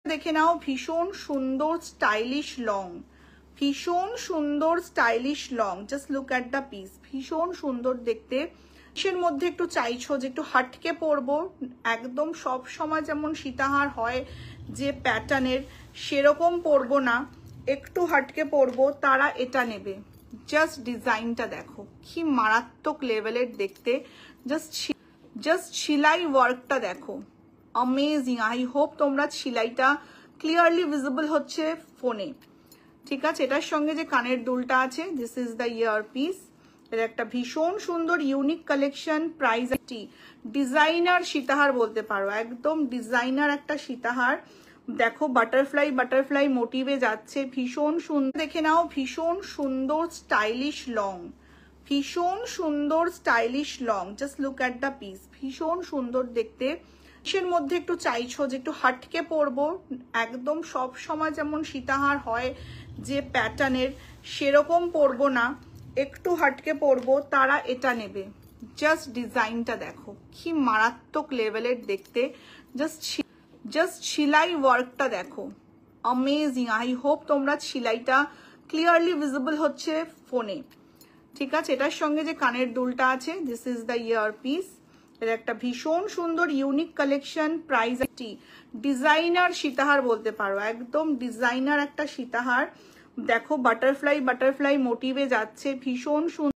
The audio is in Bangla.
দেখে নাও, ভীষণ সুন্দর স্টাইলিশ লং, ভীষণ সুন্দর stylish long. Just look at the piece, ভীষণ সুন্দর দেখতে। এর মধ্যে একটু চাইছো যে একটু হাটকে পরবো, একদম সব সময় যেমন সীতাহার হয় যে প্যাটার্নের সেরকম পরবো না, একটু হাটকে পরবো, তারা এটা নেবে। জাস্ট ডিজাইনটা দেখো কি মারাত্মক লেভেলের দেখতে। জাস্ট সেলাই ওয়ার্কটা দেখো, অ্যামেজিং। আই হোপ তোমরা সেলাইটা ক্লিয়ারলি ভিজিবল হচ্ছে ফোনে, ঠিক আছে। এটার সঙ্গে যে কানের দুলটা আছে, this is the year piece. এর একটা ভীষণ সুন্দর ইউনিক কালেকশন। প্রাইস ডিজাইনার সীতাহার বলতে পারো, একদম ডিজাইনার একটা সীতাহার। দেখো বাটারফ্লাই মোটিভে যাচ্ছে, ভীষণ সুন্দর। দেখে নাও, ভীষণ সুন্দর স্টাইলিশ লং, ভীষণ সুন্দর stylish long. Just look at the piece, ভীষণ সুন্দর দেখতে। এর মধ্যে একটু চাইছো যে একটু হাটকে পরবো, একদম সব সময় যেমন সীতাহার হয় যে প্যাটার্নের সেরকম পরবো না, একটু হাটকে পরবো, তারা এটা নেবে। জাস্ট ডিজাইনটা দেখো কি মারাত্মক লেভেলের দেখতে। জাস্ট সেলাই ওয়ার্কটা দেখো, অ্যামেজিং। আই হোপ তোমরা সেলাইটা ক্লিয়ারলি ভিজিবল হচ্ছে ফোনে, ঠিক আছে। এটার সঙ্গে যে কানের দুলটা আছে, this is the year piece. এর একটা ভীষণ সুন্দর ইউনিক কালেকশন। প্রাইস ডিজাইনার সীতাহার বলতে পারো, একদম ডিজাইনার একটা সীতাহার। দেখো বাটারফ্লাই মোটিভে যাচ্ছে, ভীষণ সুন্দর।